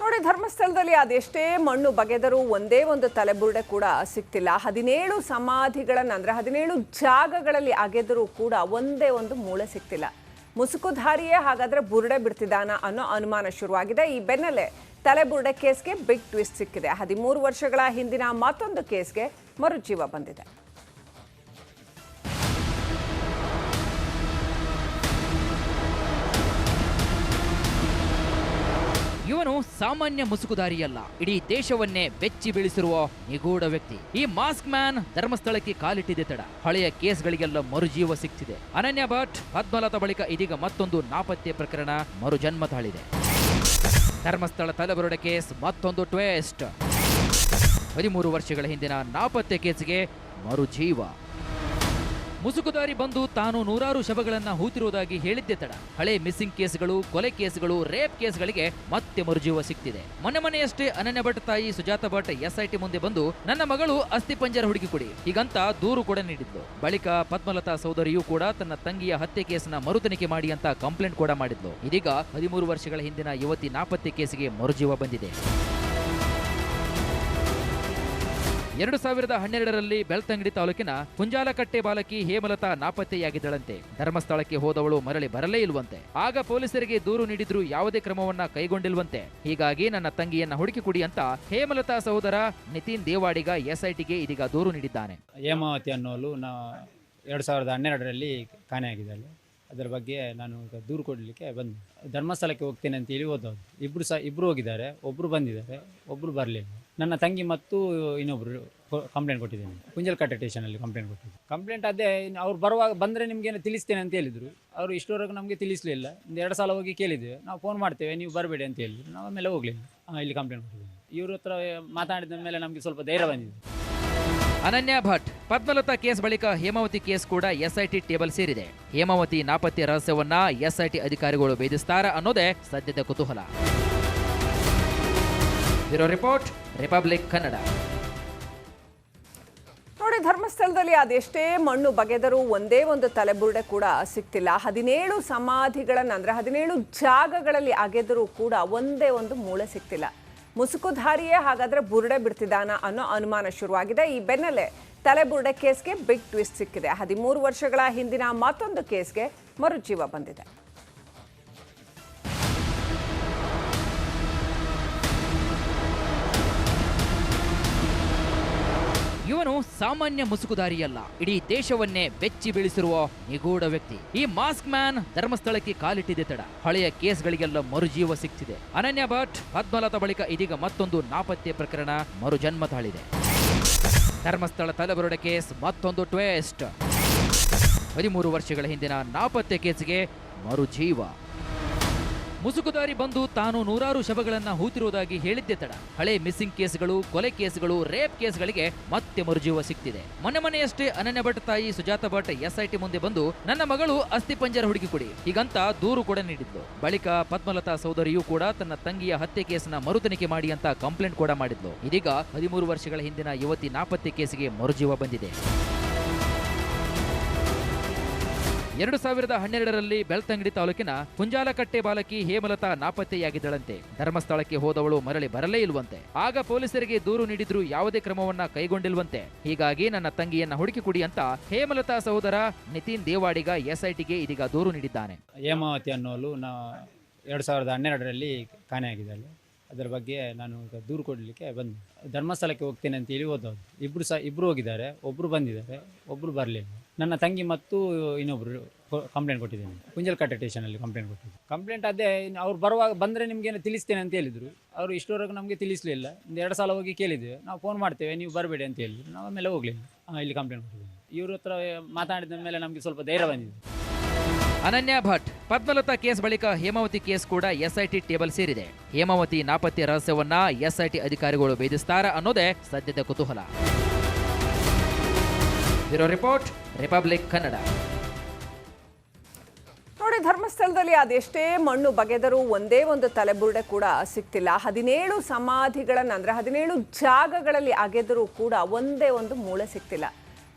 ನೋಡಿ, ಧರ್ಮಸ್ಥಳದಲ್ಲಿ ಅದೆಷ್ಟೇ ಮಣ್ಣು ಬಗೆದರೂ ಒಂದೇ ಒಂದು ತಲೆಬುರುಡೆ ಕೂಡ ಸಿಕ್ತಿಲ್ಲ. 17 ಸಮಾಧಿಗಳನ್ನು ಅಂದ್ರೆ 17 ಜಾಗಗಳಲ್ಲಿ ಅಗೆದರೂ ಕೂಡ ಒಂದೇ ಒಂದು ಮೂಳೆ ಸಿಕ್ತಿಲ್ಲ. ಮುಸುಕುಧಾರಿಯೇ ಹಾಗಾದ್ರೆ ಬುರುಡೆ ಬಿಡ್ತಿದ್ದಾನ ಅನ್ನೋ ಅನುಮಾನ ಶುರುವಾಗಿದೆ. ಈ ಬೆನ್ನಲ್ಲೇ ತಲೆಬುರುಡೆ ಕೇಸ್ಗೆ ಬಿಗ್ ಟ್ವಿಸ್ಟ್ ಸಿಕ್ಕಿದೆ. 13 ವರ್ಷಗಳ ಹಿಂದಿನ ಮತ್ತೊಂದು ಕೇಸ್ಗೆ ಮರುಜೀವ ಬಂದಿದೆ. ಇವನು ಸಾಮಾನ್ಯ ಮುಸುಕುದಾರಿಯಲ್ಲ, ಇಡೀ ದೇಶವನ್ನೇ ಬೆಚ್ಚಿ ಬೀಳಿಸಿರುವ ನಿಗೂಢ ವ್ಯಕ್ತಿ. ಈ ಮಾಸ್ಕ್ ಮ್ಯಾನ್ ಧರ್ಮಸ್ಥಳಕ್ಕೆ ಕಾಲಿಟ್ಟಿದೆ ತಡ. ಹಳೆಯ ಕೇಸ್ಗಳಿಗೆಲ್ಲ ಮರುಜೀವ ಸಿಕ್ತಿದೆ. ಅನನ್ಯ ಭಟ್ ಪದ್ಮಲತಾ ಬಳಿಕ ಇದೀಗ ಮತ್ತೊಂದು ನಾಪತ್ತೆ ಪ್ರಕರಣ ಮರುಜನ್ಮ ತಾಳಿದೆ. ಧರ್ಮಸ್ಥಳ ತಲೆಬುರುಡೆ ಕೇಸ್ ಮತ್ತೊಂದು ಟ್ವಿಸ್ಟ್. 13 ವರ್ಷಗಳ ಹಿಂದಿನ ನಾಪತ್ತೆ ಕೇಸ್ಗೆ ಮರುಜೀವ. ಮುಸುಕುದಾರಿ ಬಂದು ತಾನು 100 ಶವಗಳನ್ನ ಹೂತಿರುವುದಾಗಿ ಹೇಳಿದ್ದೆ ತಡ. ಹಳೆ ಮಿಸ್ಸಿಂಗ್ ಕೇಸ್ಗಳು, ಕೊಲೆ ಕೇಸ್ಗಳು, ರೇಪ್ ಕೇಸ್ಗಳಿಗೆ ಮತ್ತೆ ಮರುಜೀವ ಸಿಕ್ತಿದೆ. ಮೊನ್ನೆಯಷ್ಟೇ ಅನನ್ಯ ಭಟ್ ತಾಯಿ ಸುಜಾತ ಭಟ್ SIT ಮುಂದೆ ಬಂದು ನನ್ನ ಮಗಳು ಅಸ್ಥಿಪಂಜರ ಹುಡುಕಿ ಕೊಡಿ ಹೀಗಂತ ದೂರು ಕೂಡ ನೀಡಿದ್ಲು. ಬಳಿಕ ಪದ್ಮಲತಾ ಸಹೋದರಿಯೂ ಕೂಡ ತನ್ನ ತಂಗಿಯ ಹತ್ಯೆ ಕೇಸ್ನ ಮರುತನಿಖೆ ಮಾಡಿ ಅಂತ ಕಂಪ್ಲೇಂಟ್ ಕೂಡ ಮಾಡಿದ್ಲು. ಇದೀಗ 13 ವರ್ಷಗಳ ಹಿಂದಿನ ಯುವತಿ ನಾಪತ್ತೆ ಕೇಸಿಗೆ ಮರುಜೀವ ಬಂದಿದೆ. 2012ರಲ್ಲಿ ಬೆಳ್ತಂಗಡಿ ತಾಲೂಕಿನ ಕುಂಜಾಲಕಟ್ಟೆ ಬಾಲಕಿ ಹೇಮಲತಾ ನಾಪತ್ತೆಯಾಗಿದ್ದಳಂತೆ. ಧರ್ಮಸ್ಥಳಕ್ಕೆ ಹೋದವಳು ಮರಳಿ ಬರಲೇ ಇಲ್ವಂತೆ. ಆಗ ಪೊಲೀಸರಿಗೆ ದೂರು ನೀಡಿದ್ರೂ ಯಾವುದೇ ಕ್ರಮವನ್ನ ಕೈಗೊಂಡಿಲ್ವಂತೆ. ಹೀಗಾಗಿ ನನ್ನ ತಂಗಿಯನ್ನ ಹುಡುಕಿ ಕೊಡಿ ಅಂತ ಹೇಮಲತಾ ಸಹೋದರ ನಿತಿನ್ ದೇವಾಡಿಗ SITಗೆ ಇದೀಗ ದೂರು ನೀಡಿದ್ದಾನೆ. ಹೇಮಾವತಿ ಅನ್ನೋಳು 2012ರಲ್ಲಿ ಕಾಣೆಯಾಗಿದ್ದಾಳೆ. ಅದರ ಬಗ್ಗೆ ನಾನು ದೂರು ಕೊಡಲಿಕ್ಕೆ ಬಂದೆ. ಧರ್ಮಸ್ಥಳಕ್ಕೆ ಹೋಗ್ತೇನೆ ಅಂತೇಳಿ ಹೋದವರು ಇಬ್ಬರು ಹೋಗಿದ್ದಾರೆ. ಒಬ್ಬರು ಬಂದಿದ್ದಾರೆ, ಒಬ್ಬರು ಬರಲಿಲ್ಲ. ನನ್ನ ತಂಗಿ ಮತ್ತು ಇನ್ನೊಬ್ಬರು ಕಂಪ್ಲೇಂಟ್ ಕೊಟ್ಟಿದ್ದೇನೆ. ಕುಂಜಲ್ಕಟ್ಟೆ ಸ್ಟೇಷನಲ್ಲಿ ಕಂಪ್ಲೇಂಟ್ ಕೊಟ್ಟಿದ್ದೆ. ಕಂಪ್ಲೇಂಟ್ ಅದೇ ಅವ್ರು ಬಂದರೆ ನಿಮಗೇನು ತಿಳಿಸ್ತೇನೆ ಅಂತ ಹೇಳಿದರು. ಅವರು ಇಷ್ಟವರೆಗೂ ನಮಗೆ ತಿಳಿಸಲಿಲ್ಲ. 2 ಸಲ ಹೋಗಿ ಕೇಳಿದ್ದೇವೆ, ನಾವು ಫೋನ್ ಮಾಡ್ತೇವೆ, ನೀವು ಬರಬೇಡಿ ಅಂತ ಹೇಳಿದ್ರು. ನಾವು ಆಮೇಲೆ ಹೋಗಲಿಲ್ಲ. ಇಲ್ಲಿ ಕಂಪ್ಲೇಂಟ್ ಕೊಟ್ಟಿದ್ದೇವೆ. ಇವ್ರ ಹತ್ರ ಮಾತಾಡಿದ ಮೇಲೆ ನಮಗೆ ಸ್ವಲ್ಪ ಧೈರ್ಯ ಬಂದಿದೆ. ಅನನ್ಯ ಭಟ್ ಪದ್ಮಲತಾ ಕೇಸ್ ಬಳಿಕ ಹೇಮಾವತಿ ಕೇಸ್ ಕೂಡ SIT ಟೇಬಲ್ ಸೇರಿದೆ. ಹೇಮಾವತಿ ನಾಪತ್ತೆ ರಹಸ್ಯವನ್ನ SIT ಅಧಿಕಾರಿಗಳು ಭೇದಿಸ್ತಾರ ಅನ್ನೋದೇ ಸದ್ಯದ ಕುತೂಹಲ. Bureau report, republic Kannada. ನೋಡಿ, ಧರ್ಮಸ್ಥಳದಲ್ಲಿ ಅದೆಷ್ಟೇ ಮಣ್ಣು ಬಗೆದರೂ ಒಂದೇ ಒಂದು ತಲೆಬುರುಡೆ ಕೂಡ ಸಿಕ್ತಿಲ್ಲ. 17 ಸಮಾಧಿಗಳನ್ನು ಅಂದ್ರೆ 17 ಜಾಗಗಳಲ್ಲಿ ಅಗೆದರೂ ಕೂಡ ಒಂದೇ ಒಂದು ಮೂಳೆ ಸಿಕ್ತಿಲ್ಲ. ಮುಸುಕುಧಾರಿಯೇ ಹಾಗಾದ್ರೆ ಬುರುಡೆ ಬಿಡ್ತಿದ್ದಾನ ಅನ್ನೋ ಅನುಮಾನ ಶುರುವಾಗಿದೆ. ಈ ಬೆನ್ನಲ್ಲೇ ತಲೆಬುರುಡೆ ಕೇಸ್ಗೆ ಬಿಗ್ ಟ್ವಿಸ್ಟ್ ಸಿಕ್ಕಿದೆ. 13 ವರ್ಷಗಳ ಹಿಂದಿನ ಮತ್ತೊಂದು ಕೇಸ್ಗೆ ಮರುಜೀವ ಬಂದಿದೆ. ಇವನು ಸಾಮಾನ್ಯ ಮುಸುಕುದಾರಿಯಲ್ಲ, ಇಡೀ ದೇಶವನ್ನೇ ಬೆಚ್ಚಿ ಬೀಳಿಸಿರುವ ನಿಗೂಢ ವ್ಯಕ್ತಿ. ಈ ಮಾಸ್ಕ್ ಮ್ಯಾನ್ ಧರ್ಮಸ್ಥಳಕ್ಕೆ ಕಾಲಿಟ್ಟಿದೆ ತಡ. ಹಳೆಯ ಕೇಸ್ಗಳಿಗೆಲ್ಲ ಮರುಜೀವ ಸಿಕ್ತಿದೆ. ಅನನ್ಯ ಭಟ್ ಪದ್ಮಲತಾ ಬಳಿಕ ಇದೀಗ ಮತ್ತೊಂದು ನಾಪತ್ತೆ ಪ್ರಕರಣ ಮರುಜನ್ಮ ತಾಳಿದೆ. ಧರ್ಮಸ್ಥಳ ತಲೆಬುರುಡೆ ಕೇಸ್ ಮತ್ತೊಂದು ಟ್ವಿಸ್ಟ್. 13 ವರ್ಷಗಳ ಹಿಂದಿನ ನಾಪತ್ತೆ ಕೇಸ್ಗೆ ಮರುಜೀವ. ಮುಸುಕುದಾರಿ ಬಂದು ತಾನು 100 ಶವಗಳನ್ನ ಹೂತಿರುವುದಾಗಿ ಹೇಳಿದ್ದೆ ತಡ. ಹಳೆ ಮಿಸ್ಸಿಂಗ್ ಕೇಸ್ಗಳು, ಕೊಲೆ ಕೇಸ್ಗಳು, ರೇಪ್ ಕೇಸ್ಗಳಿಗೆ ಮತ್ತೆ ಮರುಜೀವ ಸಿಕ್ತಿದೆ. ಮೊನ್ನೆಯಷ್ಟೇ ಅನನ್ಯ ಭಟ್ ತಾಯಿ ಸುಜಾತ ಭಟ್ SIT ಮುಂದೆ ಬಂದು ನನ್ನ ಮಗಳು ಅಸ್ಥಿಪಂಜರ ಹುಡುಕಿ ಕೊಡಿ ಹೀಗಂತ ದೂರು ಕೂಡ ನೀಡಿದ್ಲು. ಬಳಿಕ ಪದ್ಮಲತಾ ಸಹೋದರಿಯೂ ಕೂಡ ತನ್ನ ತಂಗಿಯ ಹತ್ಯೆ ಕೇಸ್ನ ಮರುತನಿಖೆ ಮಾಡಿ ಅಂತ ಕಂಪ್ಲೇಂಟ್ ಕೂಡ ಮಾಡಿದ್ಲು. ಇದೀಗ 13 ವರ್ಷಗಳ ಹಿಂದಿನ ಯುವತಿ ನಾಪತ್ತೆ ಕೇಸಿಗೆ ಮರುಜೀವ ಬಂದಿದೆ. 2012ರಲ್ಲಿ ಬೆಳ್ತಂಗಡಿ ತಾಲೂಕಿನ ಕುಂಜಾಲಕಟ್ಟೆ ಬಾಲಕಿ ಹೇಮಲತಾ ನಾಪತ್ತೆಯಾಗಿದ್ದಳಂತೆ. ಧರ್ಮಸ್ಥಳಕ್ಕೆ ಹೋದವಳು ಮರಳಿ ಬರಲೇ ಇಲ್ವಂತೆ. ಆಗ ಪೊಲೀಸರಿಗೆ ದೂರು ನೀಡಿದ್ರೂ ಯಾವುದೇ ಕ್ರಮವನ್ನ ಕೈಗೊಂಡಿಲ್ವಂತೆ. ಹೀಗಾಗಿ ನನ್ನ ತಂಗಿಯನ್ನ ಹುಡುಕಿ ಕೊಡಿ ಅಂತ ಹೇಮಲತಾ ಸಹೋದರ ನಿತಿನ್ ದೇವಾಡಿಗ SITಗೆ ಇದೀಗ ದೂರು ನೀಡಿದ್ದಾನೆ. ಹೇಮಾವತಿ ಅನ್ನೋಳು 2012ರಲ್ಲಿ ಕಾಣೆಯಾಗಿದ್ದಾಳೆ. ಅದರ ಬಗ್ಗೆ ನಾನು ದೂರು ಕೊಡಲಿಕ್ಕೆ ಬಂದೆ. ಧರ್ಮಸ್ಥಳಕ್ಕೆ ಹೋಗ್ತೇನೆ ಅಂತೇಳಿ ಹೋದವರು ಇಬ್ಬರು ಹೋಗಿದ್ದಾರೆ, ಒಬ್ಬರು ಬಂದಿದ್ದಾರೆ, ಒಬ್ಬರು ಬರಲಿಲ್ಲ. ನನ್ನ ತಂಗಿ ಮತ್ತು ಇನ್ನೊಬ್ಬರು ಕಂಪ್ಲೇಂಟ್ ಕೊಟ್ಟಿದ್ದೇನೆ. ಕುಂಜಲ್ಕಟ್ಟೆ ಸ್ಟೇಷನಲ್ಲಿ ಕಂಪ್ಲೇಂಟ್ ಕೊಟ್ಟಿದ್ದೆ. ಕಂಪ್ಲೇಂಟ್ ಅದೇ ಅವ್ರು ಬಂದರೆ ನಿಮಗೇನು ತಿಳಿಸ್ತೇನೆ ಅಂತ ಹೇಳಿದರು. ಅವರು ಇಷ್ಟವರೆಗೂ ನಮಗೆ ತಿಳಿಸಲಿಲ್ಲ. 2 ಸಲ ಹೋಗಿ ಕೇಳಿದ್ದೇವೆ, ನಾವು ಫೋನ್ ಮಾಡ್ತೇವೆ, ನೀವು ಬರಬೇಡಿ ಅಂತ ಹೇಳಿದ್ರು. ನಾವು ಆಮೇಲೆ ಹೋಗಲಿಲ್ಲ. ಇಲ್ಲಿ ಕಂಪ್ಲೇಂಟ್ ಕೊಟ್ಟಿದ್ದೇವೆ. ಇವ್ರ ಹತ್ರ ಮಾತಾಡಿದ ಮೇಲೆ ನಮಗೆ ಸ್ವಲ್ಪ ಧೈರ್ಯ ಬಂದಿದೆ. ಅನನ್ಯ ಭಟ್ ಪದ್ಮಲತಾ ಕೇಸ್ ಬಳಿಕ ಹೇಮಾವತಿ ಕೇಸ್ ಕೂಡ SIT ಟೇಬಲ್ ಸೇರಿದೆ. ಹೇಮಾವತಿ ನಾಪತ್ತೆ ರಹಸ್ಯವನ್ನ SIT ಅಧಿಕಾರಿಗಳು ಭೇದಿಸ್ತಾರ ಅನ್ನೋದೇ ಸದ್ಯದ ಕುತೂಹಲ. Bureau report, republic Kannada. ನೋಡಿ, ಧರ್ಮಸ್ಥಳದಲ್ಲಿ ಅದೆಷ್ಟೇ ಮಣ್ಣು ಬಗೆದರೂ ಒಂದೇ ಒಂದು ತಲೆಬುರುಡೆ ಕೂಡ ಸಿಕ್ತಿಲ್ಲ. 17 ಸಮಾಧಿಗಳನ್ನು ಅಂದ್ರೆ 17 ಜಾಗಗಳಲ್ಲಿ ಅಗೆದರೂ ಕೂಡ ಒಂದೇ ಒಂದು ಮೂಳೆ ಸಿಕ್ತಿಲ್ಲ.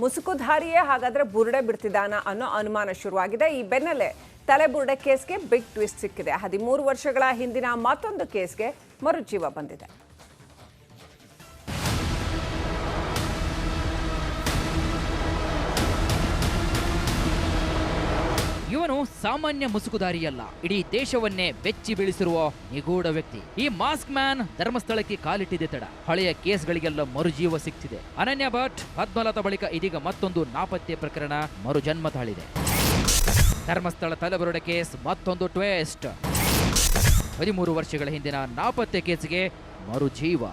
ಮುಸುಕುಧಾರಿಯೇ ಹಾಗಾದ್ರೆ ಬುರುಡೆ ಬಿಡ್ತಿದ್ದಾನ ಅನ್ನೋ ಅನುಮಾನ ಶುರುವಾಗಿದೆ. ಈ ಬೆನ್ನಲ್ಲೇ ತಲೆಬುರುಡೆ ಕೇಸ್ಗೆ ಬಿಗ್ ಟ್ವಿಸ್ಟ್ ಸಿಕ್ಕಿದೆ. 13 ವರ್ಷಗಳ ಹಿಂದಿನ ಮತ್ತೊಂದು ಕೇಸ್ಗೆ ಮರುಜೀವ ಬಂದಿದೆ. ಇವನು ಸಾಮಾನ್ಯ ಮುಸುಕುದಾರಿಯಲ್ಲ, ಇಡೀ ದೇಶವನ್ನೇ ಬೆಚ್ಚಿ ಬೀಳಿಸಿರುವ ನಿಗೂಢ ವ್ಯಕ್ತಿ. ಈ ಮಾಸ್ಕ್ ಮ್ಯಾನ್ ಧರ್ಮಸ್ಥಳಕ್ಕೆ ಕಾಲಿಟ್ಟಿದೆ ತಡ. ಹಳೆಯ ಕೇಸ್ಗಳಿಗೆಲ್ಲ ಮರುಜೀವ ಸಿಕ್ತಿದೆ. ಅನನ್ಯ ಭಟ್ ಪದ್ಮಲತಾ ಬಳಿಕ ಇದೀಗ ಮತ್ತೊಂದು ನಾಪತ್ತೆ ಪ್ರಕರಣ ಮರುಜನ್ಮ ತಾಳಿದೆ. ಧರ್ಮಸ್ಥಳ ತಲೆಬುರುಡೆ ಕೇಸ್ ಮತ್ತೊಂದು ಟ್ವೇಸ್ಟ್. 13 ವರ್ಷಗಳ ಹಿಂದಿನ ನಾಪತ್ತೆ ಕೇಸ್ಗೆ ಮರುಜೀವ.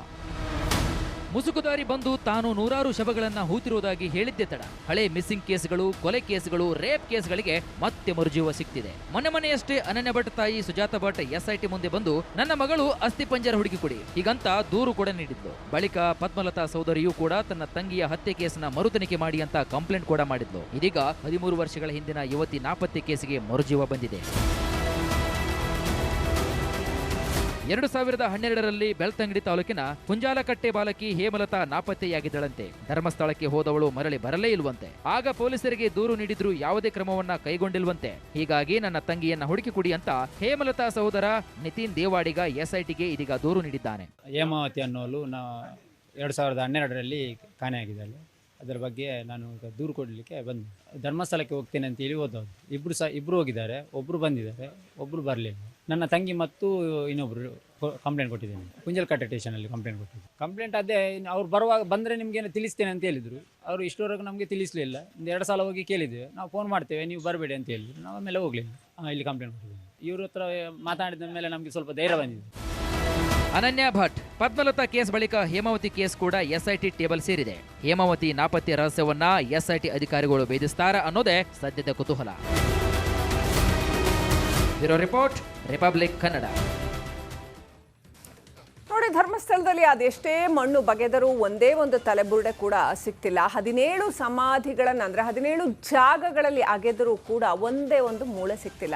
ಮುಸುಕುದಾರಿ ಬಂದು ತಾನು ನೂರಾರು ಶವಗಳನ್ನ ಹೂತಿರುವುದಾಗಿ ಹೇಳಿದ್ದೆ ತಡ. ಹಳೆ ಮಿಸ್ಸಿಂಗ್ ಕೇಸ್ಗಳು, ಕೊಲೆ ಕೇಸ್ಗಳು, ರೇಪ್ ಕೇಸ್ಗಳಿಗೆ ಮತ್ತೆ ಮರುಜೀವ ಸಿಕ್ತಿದೆ. ಮೊನ್ನೆಯಷ್ಟೇ ಅನನ್ಯ ಭಟ್ ತಾಯಿ ಸುಜಾತ ಭಟ್ SIT ಮುಂದೆ ಬಂದು ನನ್ನ ಮಗಳು ಅಸ್ಥಿಪಂಜರ ಹುಡುಕಿ ಕೊಡಿ ಹೀಗಂತ ದೂರು ಕೂಡ ನೀಡಿದ್ಲು. ಬಳಿಕ ಪದ್ಮಲತಾ ಸಹೋದರಿಯೂ ಕೂಡ ತನ್ನ ತಂಗಿಯ ಹತ್ಯೆ ಕೇಸ್ನ ಮರುತನಿಖೆ ಮಾಡಿ ಅಂತ ಕಂಪ್ಲೇಂಟ್ ಕೂಡ ಮಾಡಿದ್ಲು. ಇದೀಗ 13 ವರ್ಷಗಳ ಹಿಂದಿನ ಯುವತಿ ನಾಪತ್ತೆ ಕೇಸಿಗೆ ಮರುಜೀವ ಬಂದಿದೆ. 2012ರಲ್ಲಿ ಬೆಳ್ತಂಗಡಿ ತಾಲೂಕಿನ ಕುಂಜಾಲಕಟ್ಟೆ ಬಾಲಕಿ ಹೇಮಲತಾ ನಾಪತ್ತೆಯಾಗಿದ್ದಳಂತೆ. ಧರ್ಮಸ್ಥಳಕ್ಕೆ ಹೋದವಳು ಮರಳಿ ಬರಲೇ ಇಲ್ವಂತೆ. ಆಗ ಪೊಲೀಸರಿಗೆ ದೂರು ನೀಡಿದ್ರೂ ಯಾವುದೇ ಕ್ರಮವನ್ನ ಕೈಗೊಂಡಿಲ್ವಂತೆ. ಹೀಗಾಗಿ ನನ್ನ ತಂಗಿಯನ್ನ ಹುಡುಕಿ ಕೊಡಿ ಅಂತ ಹೇಮಲತಾ ಸಹೋದರ ನಿತಿನ್ ದೇವಾಡಿಗ SITಗೆ ಇದೀಗ ದೂರು ನೀಡಿದ್ದಾನೆ. ಹೇಮಾವತಿ ಅನ್ನೋಳು 2012ರಲ್ಲಿ ಕಾಣೆಯಾಗಿದ್ದಾಳೆ. ಅದರ ಬಗ್ಗೆ ನಾನು ದೂರು ಕೊಡಲಿಕ್ಕೆ ಬಂದೆ. ಧರ್ಮಸ್ಥಳಕ್ಕೆ ಹೋಗ್ತೇನೆ ಅಂತೇಳಿ ಹೋದವರು. ಇಬ್ಬರು ಹೋಗಿದ್ದಾರೆ, ಒಬ್ಬರು ಬಂದಿದ್ದಾರೆ, ಒಬ್ಬರು ಬರಲಿಲ್ಲ. ನನ್ನ ತಂಗಿ ಮತ್ತು ಇನ್ನೊಬ್ಬರು ಕಂಪ್ಲೇಂಟ್ ಕೊಟ್ಟಿದ್ದೇನೆ. ಕುಂಜಲ್ಕಟ್ಟೆ ಸ್ಟೇಷನಲ್ಲಿ ಕಂಪ್ಲೇಂಟ್ ಕೊಟ್ಟಿದ್ದೆ. ಕಂಪ್ಲೇಂಟ್ ಅದೇ ಅವ್ರು ಬಂದರೆ ನಿಮಗೇನು ತಿಳಿಸ್ತೇನೆ ಅಂತ ಹೇಳಿದರು. ಅವರು ಇಷ್ಟವರೆಗೂ ನಮಗೆ ತಿಳಿಸಲಿಲ್ಲ. 2 ಸಲ ಹೋಗಿ ಕೇಳಿದ್ದೇವೆ, ನಾವು ಫೋನ್ ಮಾಡ್ತೇವೆ ನೀವು ಬರಬೇಡಿ ಅಂತ ಹೇಳಿದ್ರು. ನಾವು ಆಮೇಲೆ ಹೋಗಲಿಲ್ಲ. ಇಲ್ಲಿ ಕಂಪ್ಲೇಂಟ್ ಕೊಟ್ಟಿದ್ದೇವೆ. ಇವ್ರ ಹತ್ರ ಮಾತಾಡಿದ ಮೇಲೆ ನಮಗೆ ಸ್ವಲ್ಪ ಧೈರ್ಯ ಬಂದಿದೆ. ಅನನ್ಯ ಭಟ್ ಪದ್ಮಲತಾ ಕೇಸ್ ಬಳಿಕ ಹೇಮಾವತಿ ಕೇಸ್ ಕೂಡ SIT ಟೇಬಲ್ ಸೇರಿದೆ. ಹೇಮಾವತಿ ನಾಪತ್ತೆ ರಹಸ್ಯವನ್ನ SIT ಅಧಿಕಾರಿಗಳು ಭೇದಿಸ್ತಾರ ಅನ್ನೋದೇ ಸದ್ಯದ ಕುತೂಹಲ. Bureau report, republic Kannada. ನೋಡಿ, ಧರ್ಮಸ್ಥಳದಲ್ಲಿ ಅದೆಷ್ಟೇ ಮಣ್ಣು ಬಗೆದರೂ ಒಂದೇ ಒಂದು ತಲೆಬುರುಡೆ ಕೂಡ ಸಿಕ್ತಿಲ್ಲ. 17 ಸಮಾಧಿಗಳನ್ನ ಅಂದ್ರೆ 17 ಜಾಗಗಳಲ್ಲಿ ಅಗೆದರೂ ಕೂಡ ಒಂದೇ ಒಂದು ಮೂಳೆ ಸಿಕ್ತಿಲ್ಲ.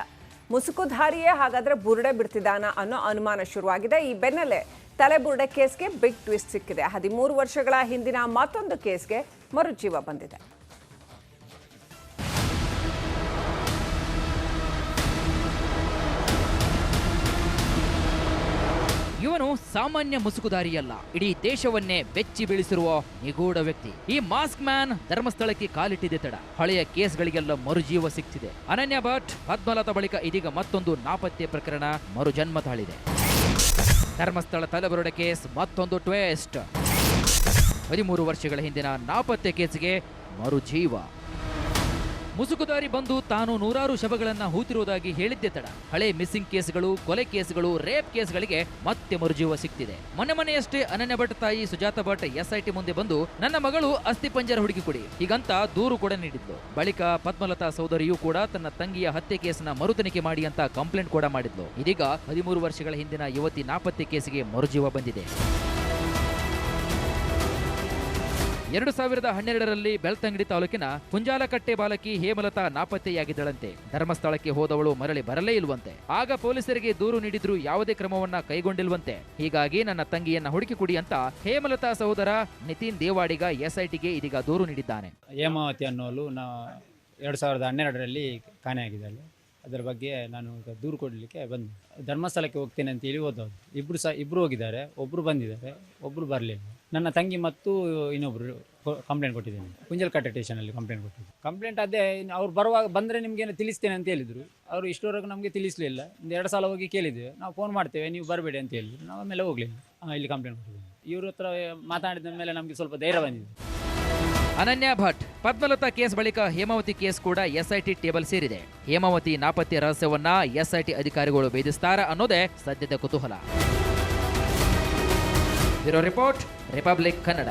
ಮುಸುಕುಧಾರಿಯೇ ಹಾಗಾದ್ರೆ ಬುರುಡೆ ಬಿಡ್ತಿದ್ದಾನ ಅನ್ನೋ ಅನುಮಾನ ಶುರುವಾಗಿದೆ. ಈ ಬೆನ್ನಲ್ಲೇ ತಲೆಬುರುಡೆ ಕೇಸ್ಗೆ ಬಿಗ್ ಟ್ವಿಸ್ಟ್ ಸಿಕ್ಕಿದೆ. 13 ವರ್ಷಗಳ ಹಿಂದಿನ ಮತ್ತೊಂದು ಕೇಸ್ಗೆ ಮರುಜೀವ ಬಂದಿದೆ. ಇವನು ಸಾಮಾನ್ಯ ಮುಸುಕುದಾರಿಯಲ್ಲ, ಇಡೀ ದೇಶವನ್ನೇ ಬೆಚ್ಚಿ ಬೀಳಿಸಿರುವ ನಿಗೂಢ ವ್ಯಕ್ತಿ. ಈ ಮಾಸ್ಕ್ ಮ್ಯಾನ್ ಧರ್ಮಸ್ಥಳಕ್ಕೆ ಕಾಲಿಟ್ಟಿದೆ ತಡ. ಹಳೆಯ ಕೇಸ್ಗಳಿಗೆಲ್ಲ ಮರುಜೀವ ಸಿಕ್ತಿದೆ. ಅನನ್ಯ ಭಟ್ ಪದ್ಮಲತಾ ಬಳಿಕ ಇದೀಗ ಮತ್ತೊಂದು ನಾಪತ್ತೆ ಪ್ರಕರಣ ಮರುಜನ್ಮ ತಾಳಿದೆ. ಧರ್ಮಸ್ಥಳ ತಲೆಬುರುಡೆ ಕೇಸ್ ಮತ್ತೊಂದು ಟ್ವೇಸ್ಟ್. 13 ವರ್ಷಗಳ ಹಿಂದಿನ ನಾಪತ್ತೆ ಕೇಸ್ಗೆ ಮರುಜೀವ. ಮುಸುಕುದಾರಿ ಬಂದು ತಾನು ನೂರಾರು ಶವಗಳನ್ನ ಹೂತಿರುವುದಾಗಿ ಹೇಳಿದ್ದೆ ತಡ. ಹಳೆ ಮಿಸ್ಸಿಂಗ್ ಕೇಸ್ಗಳು, ಕೊಲೆ ಕೇಸ್ಗಳು, ರೇಪ್ ಕೇಸ್ಗಳಿಗೆ ಮತ್ತೆ ಮರುಜೀವ ಸಿಕ್ತಿದೆ. ಮೊನ್ನೆಯಷ್ಟೇ ಅನನ್ಯ ಭಟ್ ತಾಯಿ ಸುಜಾತ ಭಟ್ SIT ಮುಂದೆ ಬಂದು ನನ್ನ ಮಗಳು ಅಸ್ಥಿಪಂಜರ ಹುಡುಕಿ ಕೊಡಿ ಹೀಗಂತ ದೂರು ಕೂಡ ನೀಡಿದ್ಲು. ಬಳಿಕ ಪದ್ಮಲತಾ ಸಹೋದರಿಯೂ ಕೂಡ ತನ್ನ ತಂಗಿಯ ಹತ್ಯೆ ಕೇಸ್ನ ಮರುತನಿಖೆ ಮಾಡಿ ಅಂತ ಕಂಪ್ಲೇಂಟ್ ಕೂಡ ಮಾಡಿದ್ಲು. ಇದೀಗ 13 ವರ್ಷಗಳ ಹಿಂದಿನ ಯುವತಿ ನಾಪತ್ತೆ ಕೇಸಿಗೆ ಮರುಜೀವ ಬಂದಿದೆ. 2012ರಲ್ಲಿ ಬೆಳ್ತಂಗಡಿ ತಾಲೂಕಿನ ಕುಂಜಾಲಕಟ್ಟೆ ಬಾಲಕಿ ಹೇಮಲತಾ ನಾಪತ್ತೆಯಾಗಿದ್ದಳಂತೆ. ಧರ್ಮಸ್ಥಳಕ್ಕೆ ಹೋದವಳು ಮರಳಿ ಬರಲೇ ಇಲ್ವಂತೆ. ಆಗ ಪೊಲೀಸರಿಗೆ ದೂರು ನೀಡಿದ್ರೂ ಯಾವುದೇ ಕ್ರಮವನ್ನ ಕೈಗೊಂಡಿಲ್ವಂತೆ. ಹೀಗಾಗಿ ನನ್ನ ತಂಗಿಯನ್ನ ಹುಡುಕಿ ಕೊಡಿ ಅಂತ ಹೇಮಲತಾ ಸಹೋದರ ನಿತಿನ್ ದೇವಾಡಿಗ SITಗೆ ಇದೀಗ ದೂರು ನೀಡಿದ್ದಾನೆ. ಹೇಮಾವತಿ ಅನ್ನೋಳು 2012ರಲ್ಲಿ ಕಾಣೆಯಾಗಿದ್ದಾಳೆ. ಅದರ ಬಗ್ಗೆ ನಾನು ದೂರು ಕೊಡಲಿಕ್ಕೆ ಬಂದೆ. ಧರ್ಮಸ್ಥಳಕ್ಕೆ ಹೋಗ್ತೇನೆ ಅಂತೇಳಿ ಹೋದವರು. ಇಬ್ಬರು ಹೋಗಿದ್ದಾರೆ, ಒಬ್ಬರು ಬಂದಿದ್ದಾರೆ, ಒಬ್ಬರು ಬರಲಿಲ್ಲ. ನನ್ನ ತಂಗಿ ಮತ್ತು ಇನ್ನೊಬ್ಬರು ಕಂಪ್ಲೇಂಟ್ ಕೊಟ್ಟಿದ್ದೇನೆ. ಕುಂಜಲ್ಕಟ್ಟೆ ಸ್ಟೇಷನಲ್ಲಿ ಕಂಪ್ಲೇಂಟ್ ಕೊಟ್ಟಿದ್ದೆ. ಕಂಪ್ಲೇಂಟ್ ಅದೇ ಅವ್ರು ಬಂದರೆ ನಿಮಗೇನು ತಿಳಿಸ್ತೇನೆ ಅಂತ ಹೇಳಿದರು. ಅವರು ಇಷ್ಟವರೆಗೂ ನಮಗೆ ತಿಳಿಸಲಿಲ್ಲ. 2 ಸಲ ಹೋಗಿ ಕೇಳಿದ್ದೇವೆ, ನಾವು ಫೋನ್ ಮಾಡ್ತೇವೆ ನೀವು ಬರಬೇಡಿ ಅಂತ ಹೇಳಿದ್ರು. ನಾವು ಆಮೇಲೆ ಹೋಗಲಿಲ್ಲ. ಇಲ್ಲಿ ಕಂಪ್ಲೇಂಟ್ ಕೊಟ್ಟಿದ್ದೇವೆ. ಇವ್ರ ಹತ್ರ ಮಾತಾಡಿದ ಮೇಲೆ ನಮಗೆ ಸ್ವಲ್ಪ ಧೈರ್ಯ ಬಂದಿದೆ. ಅನನ್ಯ ಭಟ್ ಪದ್ಮಲತಾ ಕೇಸ್ ಬಳಿಕ ಹೇಮಾವತಿ ಕೇಸ್ ಕೂಡ SIT ಟೇಬಲ್ ಸೇರಿದೆ. ಹೇಮಾವತಿ ನಾಪತ್ತೆ ರಹಸ್ಯವನ್ನ SIT ಅಧಿಕಾರಿಗಳು ಭೇದಿಸ್ತಾರ ಅನ್ನೋದೇ ಸದ್ಯದ ಕುತೂಹಲ. Bureau report, republic Kannada.